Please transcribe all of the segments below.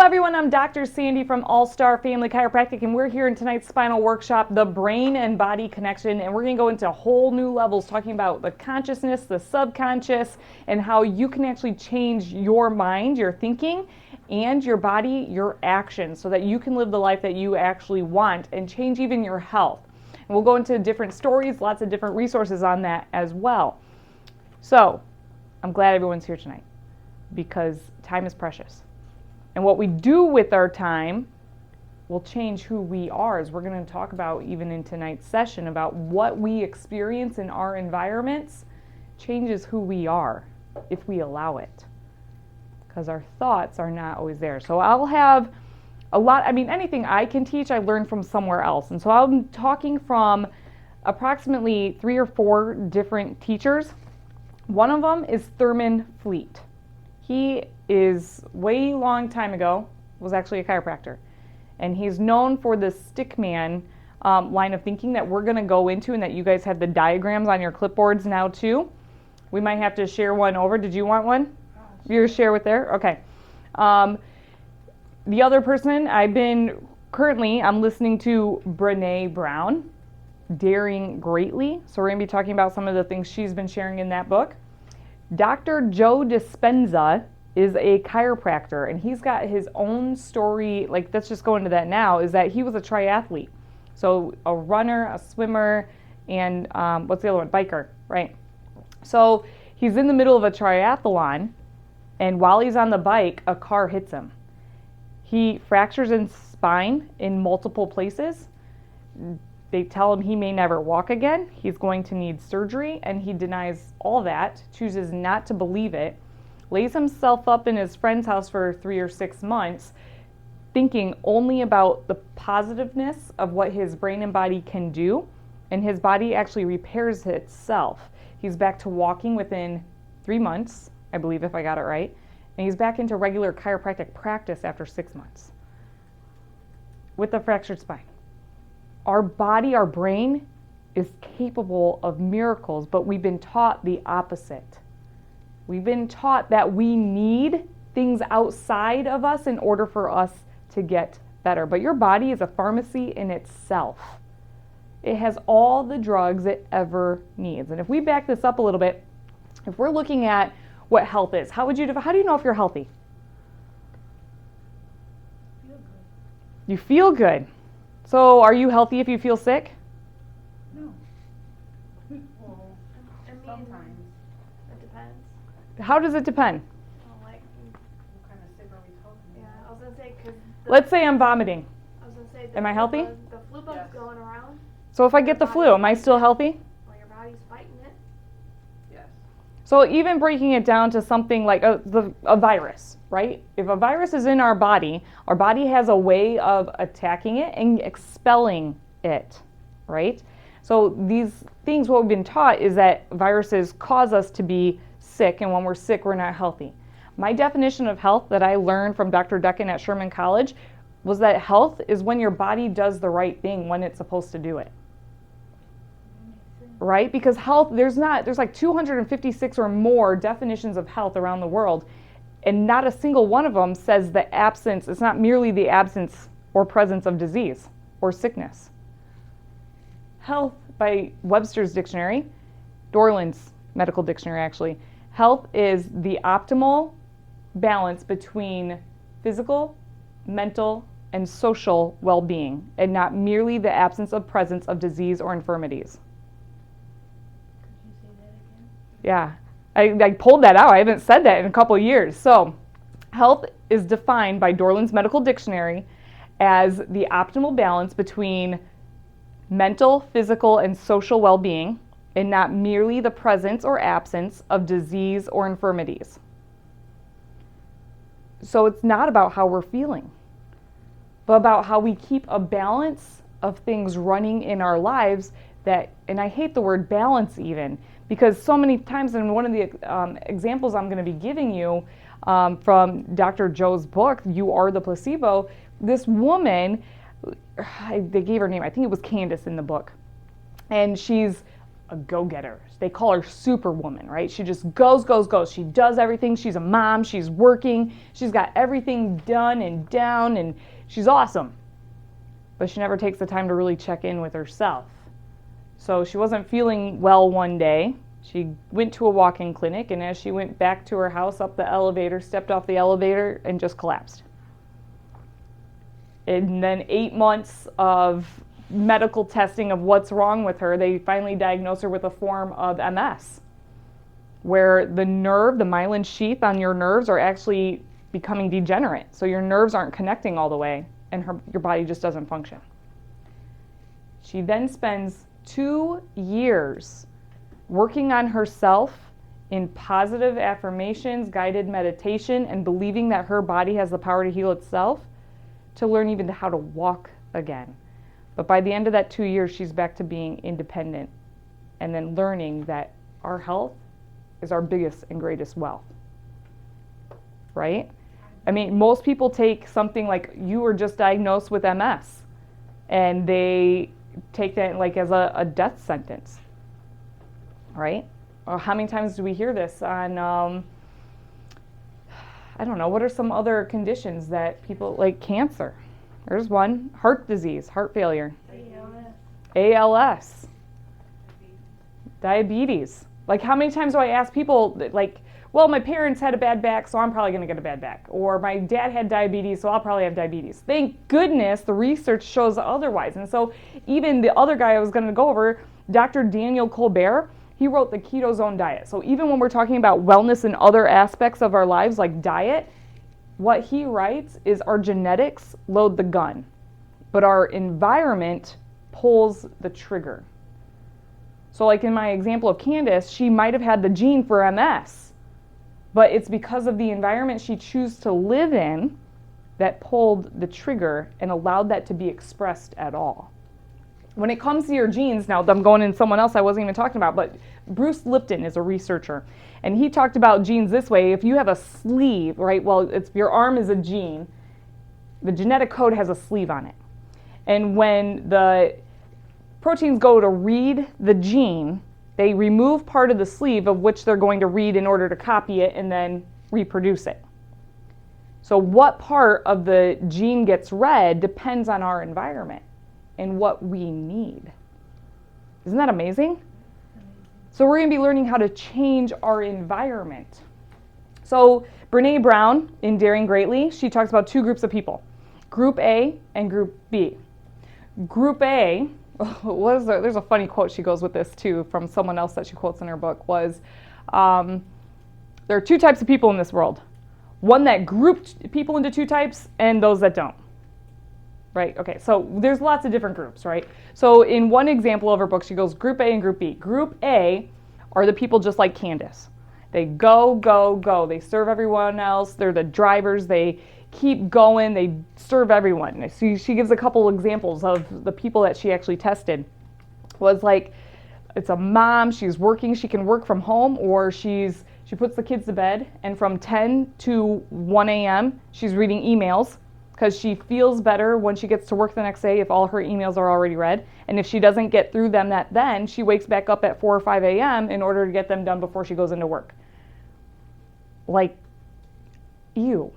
everyone, I'm Dr. Sandy from All Star Family Chiropractic, and we're here in tonight's spinal workshop, the brain and body connection, and we're going to go into whole new levels talking about the consciousness, the subconscious, and how you can actually change your mind, your thinking, and your body, your actions, so that you can live the life that you actually want and change even your health. And we'll go into different stories, lots of different resources on that as well. So, I'm glad everyone's here tonight because time is precious. And what we do with our time will change who we are, as we're going to talk about even in tonight's session, about what we experience in our environments changes who we are if we allow it, because our thoughts are not always there. So I'll have a lot, anything I can teach, I learned from somewhere else. And so I'm talking from approximately 3 or 4 different teachers. One of them is Thurman Fleet. He is way long time ago, was actually a chiropractor. And he's known for the stickman line of thinking that we're going to go into, and that you guys have the diagrams on your clipboards now too. We might have to share one over. Did you want one? You share with there? Okay. The other person I'm listening to Brené Brown, Daring Greatly. So we're going to be talking about some of the things she's been sharing in that book. Dr. Joe Dispenza is a chiropractor, and he's got his own story. Let's just go into that now, is that he was a triathlete. So a runner, a swimmer, and what's the other one? Biker, right? So he's in the middle of a triathlon, and while he's on the bike, a car hits him. He fractures his spine in multiple places. They tell him he may never walk again. He's going to need surgery, and he denies all that, chooses not to believe it, lays himself up in his friend's house for 3 or 6 months, thinking only about the positiveness of what his brain and body can do, and his body actually repairs itself. He's back to walking within 3 months, I believe, if I got it right, and he's back into regular chiropractic practice after 6 months with a fractured spine. Our body, our brain, is capable of miracles, but we've been taught the opposite. We've been taught that we need things outside of us in order for us to get better. But your body is a pharmacy in itself. It has all the drugs it ever needs. And if we back this up a little bit, if we're looking at what health is, how do you know if you're healthy? Feel good. You feel good. So are you healthy if you feel sick? No. Well, sometimes. It depends. How does it depend? What What kind of sick are we talking yeah, about? I was gonna say, Let's say I'm vomiting. I was gonna say, Am I healthy? The flu bug's Yes. going around. So if I get the flu, am I still healthy? Well, your body's fighting it. Yes. So even breaking it down to something like a virus, right? If a virus is in our body has a way of attacking it and expelling it, right? So these things, what we've been taught is that viruses cause us to be sick, and when we're sick, we're not healthy. My definition of health that I learned from Dr. Decken at Sherman College was that health is when your body does the right thing when it's supposed to do it. Right? Because health, there's like 256 or more definitions of health around the world, and not a single one of them says it's not merely the absence or presence of disease or sickness. Health, by Webster's dictionary, Dorland's medical dictionary actually, health is the optimal balance between physical, mental, and social well-being, and not merely the absence of presence of disease or infirmities. Could you say that again? Yeah, I pulled that out. I haven't said that in a couple of years. So, health is defined by Dorland's medical dictionary as the optimal balance between mental, physical, and social well-being, and not merely the presence or absence of disease or infirmities. So it's not about how we're feeling, but about how we keep a balance of things running in our lives and I hate the word balance even, because so many times in one of the examples I'm going to be giving you from Dr. Joe's book, You Are the Placebo, this woman, they gave her name, I think it was Candace in the book, and she's a go-getter. They call her Superwoman, right? She just goes, goes, goes. She does everything. She's a mom. She's working. She's got everything done and down, and she's awesome. But she never takes the time to really check in with herself. So she wasn't feeling well one day. She went to a walk-in clinic, and as she went back to her house, up the elevator, stepped off the elevator, and just collapsed. And then 8 months of medical testing of what's wrong with her, they finally diagnosed her with a form of MS, where the nerve, the myelin sheath on your nerves are actually becoming degenerate. So your nerves aren't connecting all the way, and your body just doesn't function. She then spends 2 years working on herself in positive affirmations, guided meditation, and believing that her body has the power to heal itself, to learn even how to walk again. But by the end of that 2 years, she's back to being independent and then learning that our health is our biggest and greatest wealth, right? I mean, most people take something like you were just diagnosed with MS and they take that like as a death sentence, right? Or how many times do we hear this on, I don't know, what are some other conditions that people, like cancer? There's one, heart disease, heart failure. ALS. Diabetes. Like how many times do I ask people that, like, well, my parents had a bad back, so I'm probably going to get a bad back. Or my dad had diabetes, so I'll probably have diabetes. Thank goodness the research shows otherwise. And so even the other guy I was going to go over, Dr. Daniel Colbert, he wrote the Keto Zone diet. So even when we're talking about wellness and other aspects of our lives like diet, what he writes is our genetics load the gun, but our environment pulls the trigger. So like in my example of Candace, she might have had the gene for MS, but it's because of the environment she chose to live in that pulled the trigger and allowed that to be expressed at all. When it comes to your genes, now I'm going in someone else I wasn't even talking about, but Bruce Lipton is a researcher, and he talked about genes this way. If you have a sleeve, right, well, it's your arm is a gene, the genetic code has a sleeve on it. And when the proteins go to read the gene, they remove part of the sleeve of which they're going to read in order to copy it and then reproduce it. So what part of the gene gets read depends on our environment and what we need. Isn't that amazing? So we're going to be learning how to change our environment. So Brene Brown in Daring Greatly, she talks about 2 groups of people, Group A and Group B. Group A, there's a funny quote she goes with this too from someone else that she quotes in her book, was there are 2 types of people in this world. One that grouped people into 2 types and those that don't. Right, okay, so there's lots of different groups, right? So in one example of her book, she goes Group A and Group B. Group A are the people just like Candace. They go, go, go. They serve everyone else. They're the drivers. They keep going. They serve everyone. So she gives a couple examples of the people that she actually tested. Was like, it's a mom, she's working, she can work from home, or she puts the kids to bed, and from 10 to 1 a.m., she's reading emails, because she feels better when she gets to work the next day if all her emails are already read. And if she doesn't get through them then she wakes back up at 4 or 5 a.m. in order to get them done before she goes into work. Like, ew.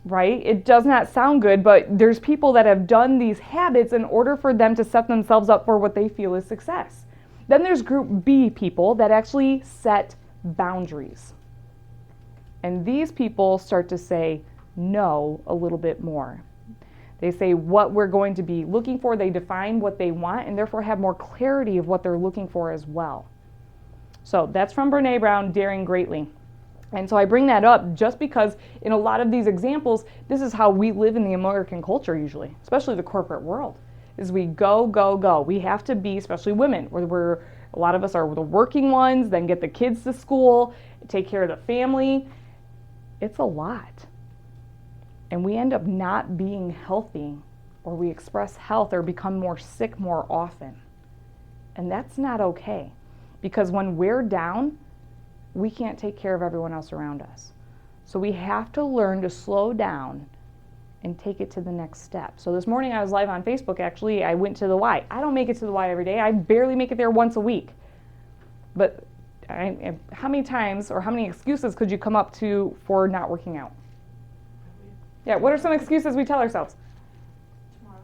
Right? It does not sound good, but there's people that have done these habits in order for them to set themselves up for what they feel is success. Then there's Group B people that actually set boundaries. And these people start to say, know a little bit more. They say what we're going to be looking for, they define what they want, and therefore have more clarity of what they're looking for as well. So that's from Brene Brown, Daring Greatly. And so I bring that up just because in a lot of these examples, this is how we live in the American culture usually, especially the corporate world, is we go, go, go. We have to be, especially women, where a lot of us are the working ones, then get the kids to school, take care of the family. It's a lot. And we end up not being healthy, or we express health or become more sick more often. And that's not okay, because when we're down, we can't take care of everyone else around us. So we have to learn to slow down and take it to the next step. So this morning I was live on Facebook, actually. I went to the Y. I don't make it to the Y every day. I barely make it there once a week. But how many times or how many excuses could you come up to for not working out? Yeah, what are some excuses we tell ourselves? Tomorrow.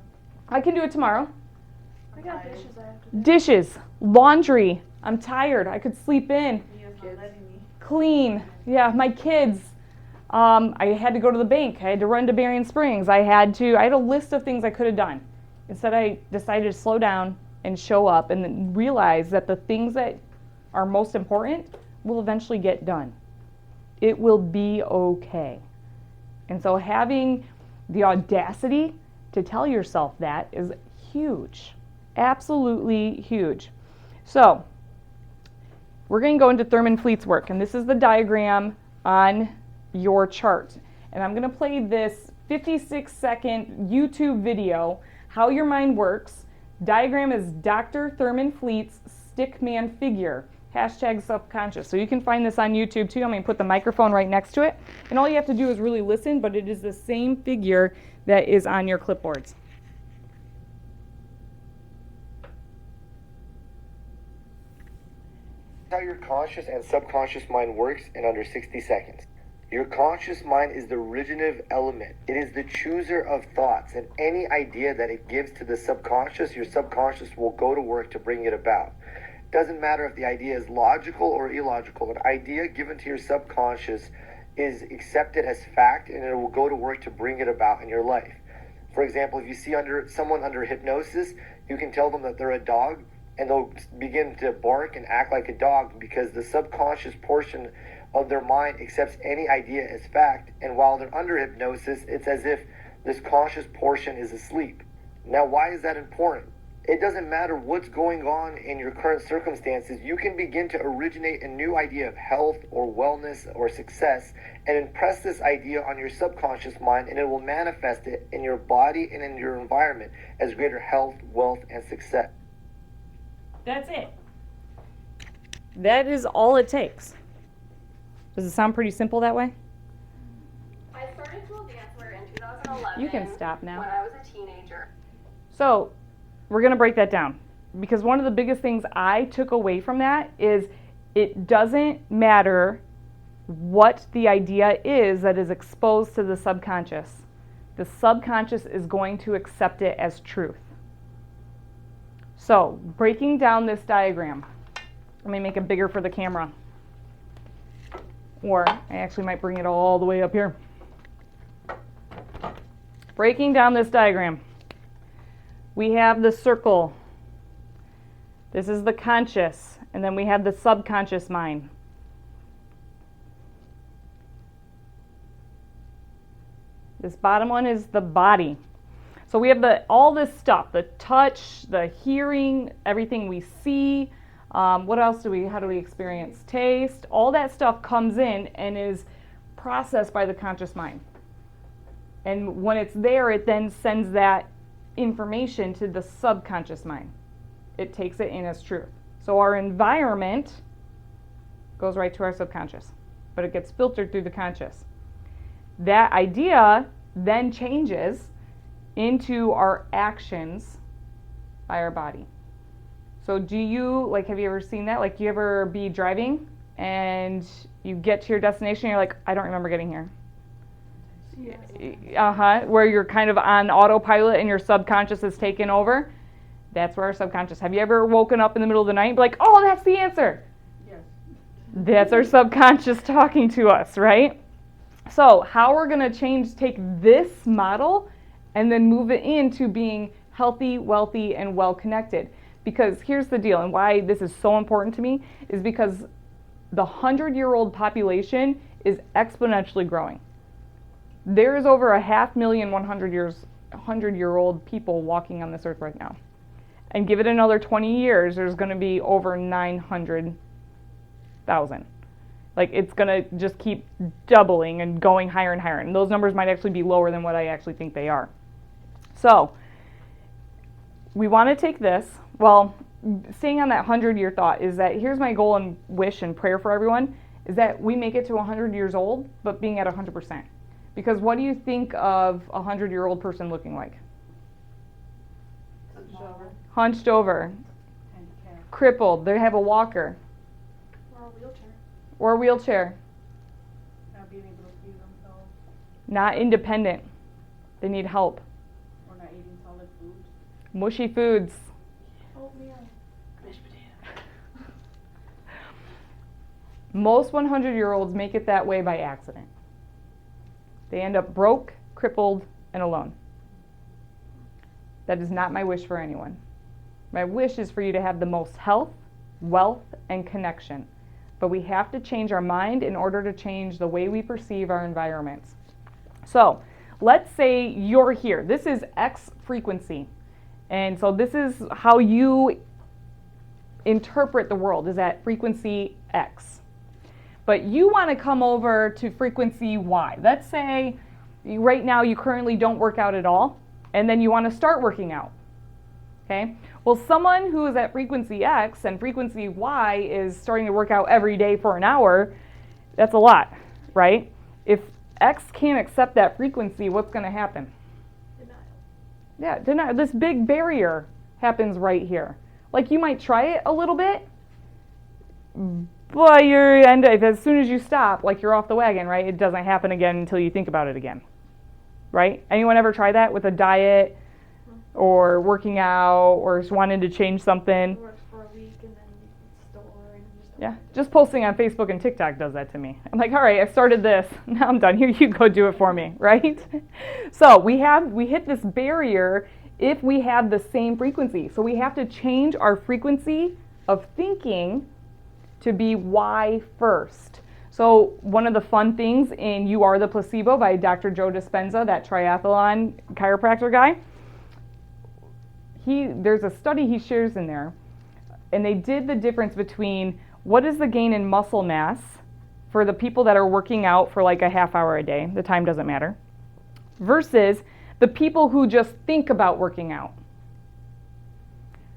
I can do it tomorrow. I got dishes I have to do. Dishes, laundry, I'm tired, I could sleep in. Mia's not letting me. Clean, yeah, my kids. I had to go to the bank. I had to run to Berrien Springs. I had a list of things I could have done. Instead, I decided to slow down and show up and then realize that the things that are most important will eventually get done. It will be okay. And so having the audacity to tell yourself that is huge, absolutely huge. So we're going to go into Thurman Fleet's work, and this is the diagram on your chart. And I'm going to play this 56-second YouTube video, How Your Mind Works. Diagram is Dr. Thurman Fleet's stickman figure, #subconscious. So you can find this on YouTube too. I'm going to put the microphone right next to it. And all you have to do is really listen, but it is the same figure that is on your clipboards. How your conscious and subconscious mind works in under 60 seconds. Your conscious mind is the originative element. It is the chooser of thoughts, and any idea that it gives to the subconscious, your subconscious will go to work to bring it about. Doesn't matter if the idea is logical or illogical. An idea given to your subconscious is accepted as fact, and it will go to work to bring it about in your life. For example, if you see someone under hypnosis, you can tell them that they're a dog, and they'll begin to bark and act like a dog because the subconscious portion of their mind accepts any idea as fact, and while they're under hypnosis, it's as if this conscious portion is asleep. Now, why is that important? It doesn't matter what's going on in your current circumstances. You can begin to originate a new idea of health or wellness or success and impress this idea on your subconscious mind, and it will manifest it in your body and in your environment as greater health, wealth, and success. That's it. That is all it takes. Does it sound pretty simple that way? I started to advance in 2011. You can stop now. When I was a teenager. So we're going to break that down, because one of the biggest things I took away from that is it doesn't matter what the idea is that is exposed to the subconscious. The subconscious is going to accept it as truth. So breaking down this diagram, let me make it bigger for the camera. Or I actually might bring it all the way up here. Breaking down this diagram, we have the circle. This is the conscious, and then we have the subconscious mind. This bottom one is the body. So we have all this stuff, the touch, the hearing, everything we see. What else how do we experience? Taste. All that stuff comes in and is processed by the conscious mind. And when it's there, it then sends that information to the subconscious mind. It takes it in as truth. So our environment goes right to our subconscious, but it gets filtered through the conscious. That idea then changes into our actions by our body. So have you ever seen that? Like, do you ever be driving and you get to your destination and you're like, I don't remember getting here? Yes. Where you're kind of on autopilot and your subconscious is taken over. That's where our subconscious. Have you ever woken up in the middle of the night and be like, oh, that's the answer? Yes. That's our subconscious talking to us, right? So how we're going to take this model and then move it into being healthy, wealthy, and well-connected. Because here's the deal, and why this is so important to me, is because the 100-year-old population is exponentially growing. There is over 500,000 100-year-old people walking on this earth right now. And give it another 20 years, there's going to be over 900,000. Like, it's going to just keep doubling and going higher and higher. And those numbers might actually be lower than what I actually think they are. So we want to take this, staying on that 100-year thought, is that here's my goal and wish and prayer for everyone, is that we make it to 100 years old, but being at 100%. Because what do you think of a 100-year-old person looking like? Hunched over, Handicap. crippled, they have a walker Or a wheelchair. or a wheelchair, Not being able to feed themselves not independent, they need help. or not eating solid foods. Mushy foods. Oatmeal. Mashed potato. Most 100-year-olds make it that way by accident. They end up broke, crippled, and alone. That is not my wish for anyone. My wish is for you to have the most health, wealth, and connection. But we have to change our mind in order to change the way we perceive our environments. So, let's say you're here. This is X frequency. And so this is how you interpret the world, is at frequency X. But you want to come over to frequency Y. Let's say right now you currently don't work out at all, and then you want to start working out. Okay? Well, someone who is at frequency X and frequency Y is starting to work out every day for an hour, that's a lot, right? If X can't accept that frequency, what's going to happen? Denial. Yeah, denial. This big barrier happens right here. Like you might try it a little bit, but as soon as you stop, like you're off the wagon, right? It doesn't happen again until you think about it again, right? Anyone ever try that with a diet or working out or just wanting to change something? It works for a week and then it's still and you just don't Yeah, like it. just posting on Facebook and TikTok does that to me. I'm like, all right, I started this. Now I'm done. Here, you go do it for me, right? So we hit this barrier if we have the same frequency. So we have to change our frequency of thinking to be Y first. So one of the fun things in You Are the Placebo by Dr. Joe Dispenza, that triathlon chiropractor guy, there's a study he shares in there, and they did the difference between what is the gain in muscle mass for the people that are working out for like a half hour a day, the time doesn't matter, versus the people who just think about working out.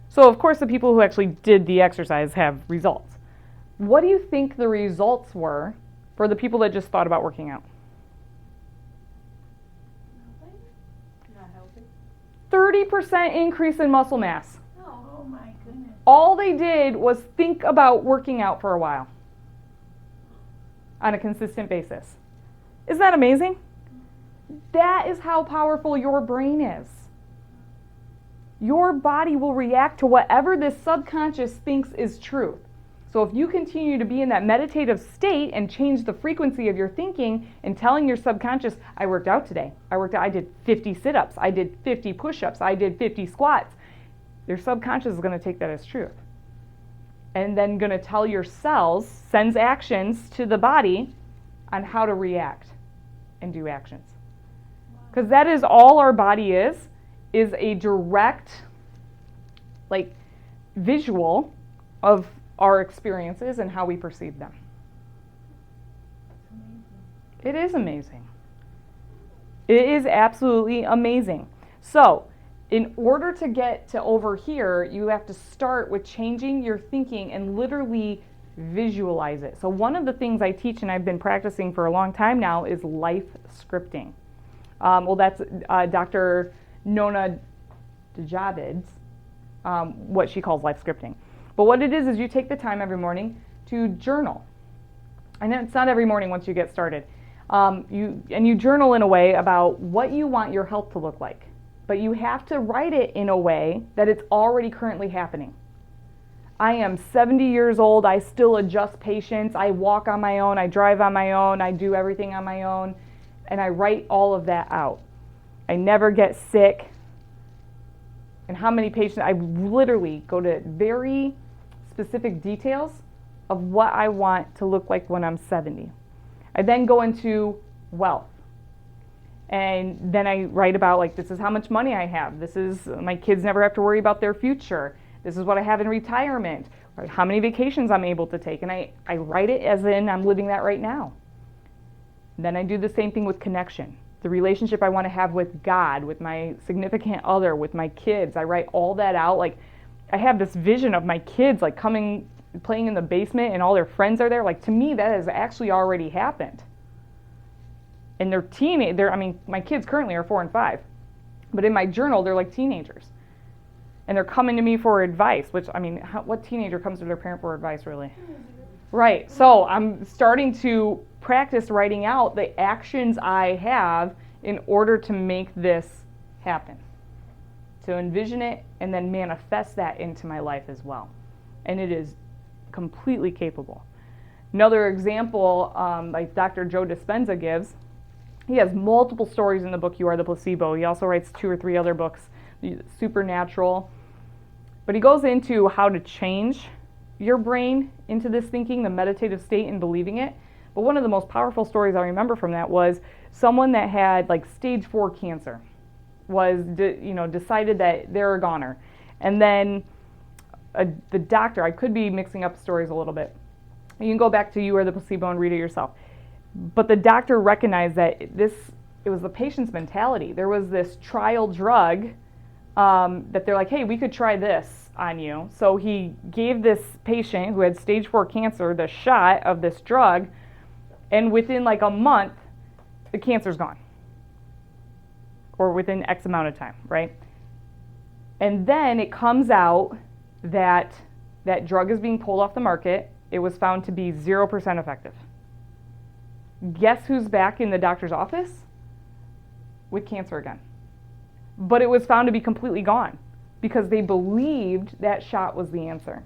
So of course the people who actually did the exercise have results. What do you think the results were for the people that just thought about working out? Not healthy. 30% increase in muscle mass. Oh my goodness. All they did was think about working out for a while on a consistent basis. Isn't that amazing? That is how powerful your brain is. Your body will react to whatever this subconscious thinks is truth. So if you continue to be in that meditative state and change the frequency of your thinking and telling your subconscious, I worked out today. I did 50 sit-ups. I did 50 push-ups. I did 50 squats. Your subconscious is going to take that as truth. And then going to tell your cells, sends actions to the body on how to react and do actions. Because that is all our body is a direct, like, visual of our experiences and how we perceive them. It is amazing. It is absolutely amazing. So, in order to get to over here, you have to start with changing your thinking and literally visualize it. So one of the things I teach and I've been practicing for a long time now is life scripting. That's Dr. Nona Djabid's, what she calls life scripting. But what it is you take the time every morning to journal. And it's not every morning once you get started. You journal in a way about what you want your health to look like. But you have to write it in a way that it's already currently happening. I am 70 years old. I still adjust patients. I walk on my own. I drive on my own. I do everything on my own. And I write all of that out. I never get sick. And how many patients, I literally go to very specific details of what I want to look like when I'm 70. I then go into wealth. And then I write about, like, this is how much money I have. This is, my kids never have to worry about their future. This is what I have in retirement. Or how many vacations I'm able to take. And I write it as in I'm living that right now. Then I do the same thing with connection. The relationship I want to have with God, with my significant other, with my kids. I write all that out. Like, I have this vision of my kids, like, coming, playing in the basement and all their friends are there. Like, to me, that has actually already happened. And my kids currently are 4 and 5. But in my journal, they're like teenagers. And they're coming to me for advice, which, what teenager comes to their parent for advice, really? Right. So I'm starting to practice writing out the actions I have in order to make this happen. To envision it and then manifest that into my life as well. And it is completely capable. Another example, like Dr. Joe Dispenza gives, he has multiple stories in the book, You Are the Placebo. He also writes 2 or 3 other books, Supernatural. But he goes into how to change your brain into this thinking, the meditative state, and believing it. But one of the most powerful stories I remember from that was someone that had like stage 4 cancer was decided that they're a goner. And then the doctor, I could be mixing up stories a little bit. You can go back to You Are the Placebo and read it yourself. But the doctor recognized that it was the patient's mentality. There was this trial drug that they're like, hey, we could try this on you. So he gave this patient who had stage 4 cancer the shot of this drug, and within like a month, the cancer's gone. Or within X amount of time, right? And then it comes out that that drug is being pulled off the market. It was found to be 0% effective. Guess who's back in the doctor's office? With cancer again. But it was found to be completely gone because they believed that shot was the answer.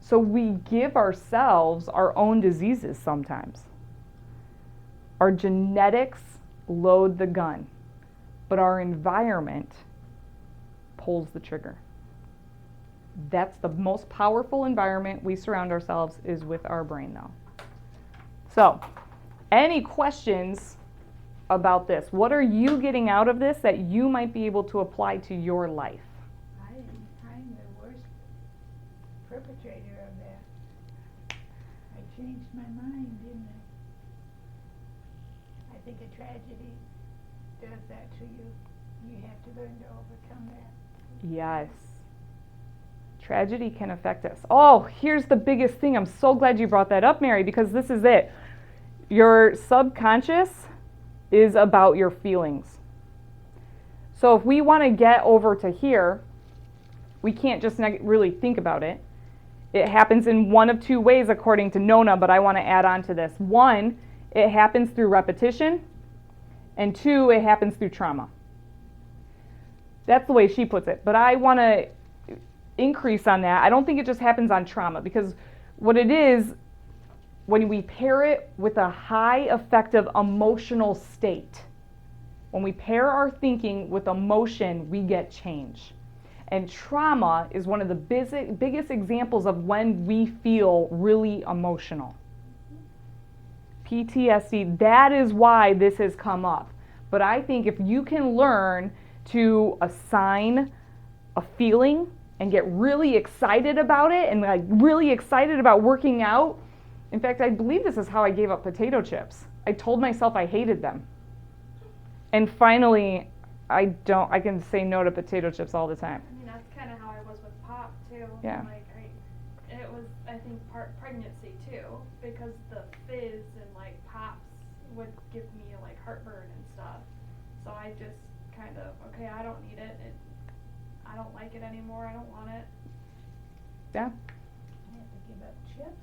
So we give ourselves our own diseases sometimes. Our genetics load the gun, but our environment pulls the trigger. That's the most powerful environment we surround ourselves is with our brain, though. So, any questions about this? What are you getting out of this that you might be able to apply to your life? I'm the worst perpetrator of that. I changed my mind, didn't I? I think a tragedy does that to you. You have to learn to overcome that. Yes. Tragedy can affect us. Oh, here's the biggest thing. I'm so glad you brought that up, Mary, because this is it. Your subconscious is about your feelings. So if we want to get over to here, we can't just really think about it. It happens in one of 2 ways according to Nona, but I want to add on to this. 1, it happens through repetition, and 2, it happens through trauma. That's the way she puts it, but I want to increase on that. I don't think it just happens on trauma, because what it is, when we pair it with a high effective emotional state, when we pair our thinking with emotion, we get change. And trauma is one of the biggest examples of when we feel really emotional. PTSD, that is why this has come up. But I think if you can learn to assign a feeling and get really excited about it and like really excited about working out. In fact, I believe this is how I gave up potato chips. I told myself I hated them. And finally, I can say no to potato chips all the time. I mean, that's kind of how I was with pop too. Yeah. Like it was, I think, part pregnancy too, because the fizz and like pops would give me like heartburn and stuff. So I just kind of, okay, I don't need it. I don't like it anymore. I don't want it. Yeah. I have to give up chips.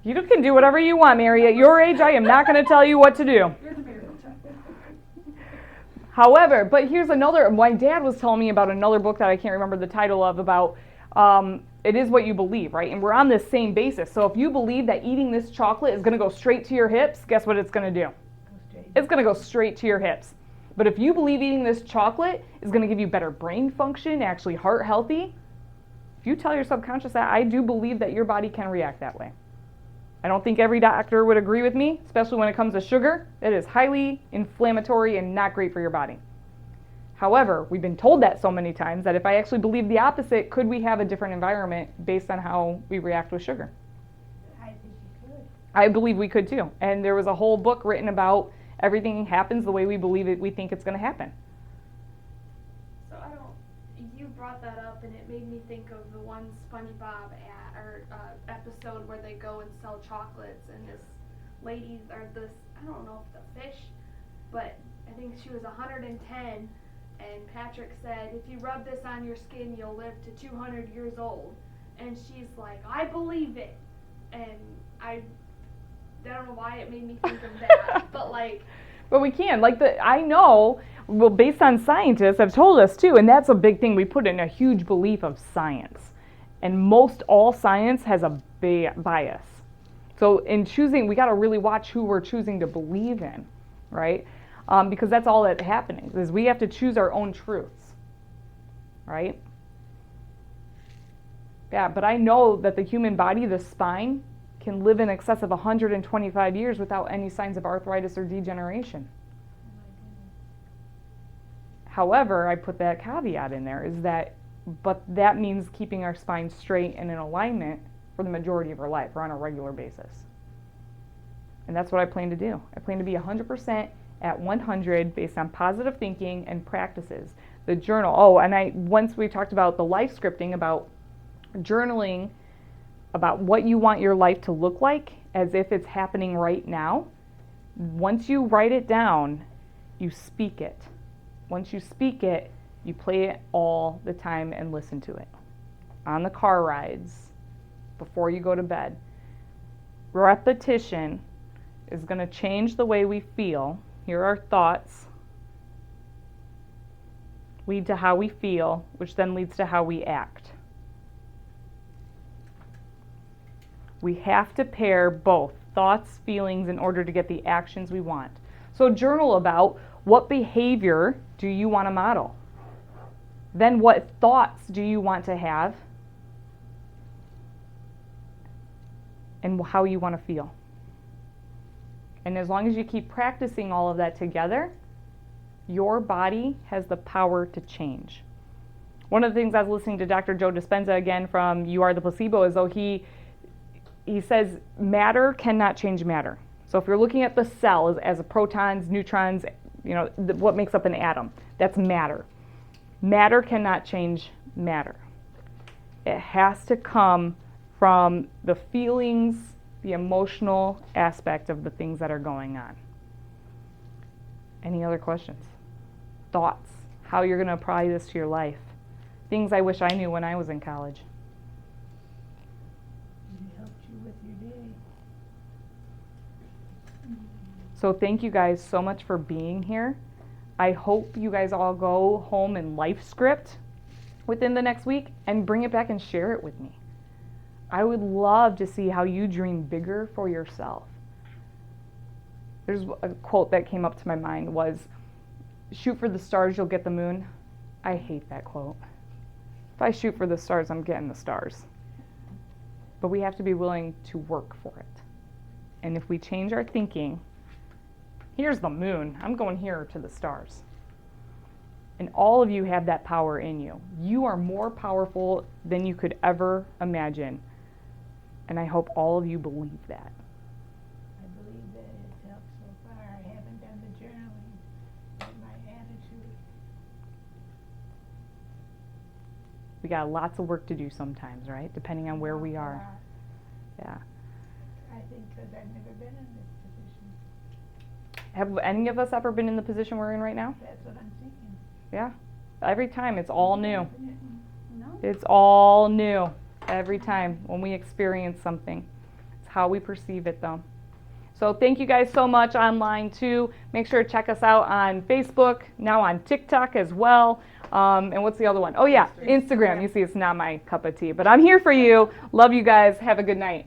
You can do whatever you want, Mary. At your age, I am not going to tell you what to do. You're the miracle child. However, but here's another, my dad was telling me about another book that I can't remember the title of, about it is what you believe, right? And we're on this same basis. So if you believe that eating this chocolate is going to go straight to your hips, guess what it's going to do? It's going to go straight to your hips. But if you believe eating this chocolate is going to give you better brain function, actually heart healthy, if you tell your subconscious that, I do believe that your body can react that way. I don't think every doctor would agree with me, especially when it comes to sugar. It is highly inflammatory and not great for your body. However, we've been told that so many times that if I actually believe the opposite, could we have a different environment based on how we react with sugar? I think you could. I believe we could too. And there was a whole book written about everything happens the way we believe it, we think it's going to happen. So you brought that up and it made me think of the one SpongeBob episode where they go and sell chocolates and this lady, or this, I don't know if the fish, but I think she was 110, and Patrick said, if you rub this on your skin, you'll live to 200 years old. And she's like, I believe it. And I don't know why it made me think of that, but like. But we can, I know, well, based on scientists have told us too, and that's a big thing, we put in a huge belief of science. And most all science has a bias. So in choosing, we got to really watch who we're choosing to believe in, right? Because that's all that's happening, is we have to choose our own truths, right? Yeah, but I know that the human body, the spine, can live in excess of 125 years without any signs of arthritis or degeneration. However, I put that caveat in there, but that means keeping our spine straight and in alignment for the majority of our life or on a regular basis. And that's what I plan to do. I plan to be 100% at 100 based on positive thinking and practices. The journal, once we talked about the life scripting, about journaling, about what you want your life to look like as if it's happening right now. Once you write it down, you speak it. Once you speak it, you play it all the time and listen to it. On the car rides, before you go to bed. Repetition is going to change the way we feel. Here are thoughts. Lead to how we feel, which then leads to how we act. We have to pair both thoughts, feelings in order to get the actions we want. So journal about what behavior do you want to model? Then what thoughts do you want to have? And how you want to feel. And as long as you keep practicing all of that together, your body has the power to change. One of the things I was listening to Dr. Joe Dispenza again from You Are the Placebo is though he says matter cannot change matter. So if you're looking at the cell as a protons, neutrons, what makes up an atom, that's matter. Matter cannot change matter. It has to come from the feelings, the emotional aspect of the things that are going on. Any other questions? Thoughts? How you're going to apply this to your life? Things I wish I knew when I was in college. It helped you with your day. So thank you guys so much for being here. I hope you guys all go home and life script within the next week and bring it back and share it with me. I would love to see how you dream bigger for yourself. There's a quote that came up to my mind was, shoot for the stars, you'll get the moon. I hate that quote. If I shoot for the stars, I'm getting the stars. But we have to be willing to work for it. And if we change our thinking, here's the moon, I'm going here to the stars. And all of you have that power in you. You are more powerful than you could ever imagine. And I hope all of you believe that. I believe that it's helped so far. I haven't done the journaling, but my attitude. We got lots of work to do sometimes, right? Depending on where we are. Yeah. I think because I've never been in this position. Have any of us ever been in the position we're in right now? That's what I'm thinking. Yeah. Every time it's all new. No. It's all new. Every time when we experience something. It's how we perceive it though. So thank you guys so much online too. Make sure to check us out on Facebook, now on TikTok as well. And what's the other one? Oh yeah, Instagram. You see, it's not my cup of tea, but I'm here for you. Love you guys. Have a good night.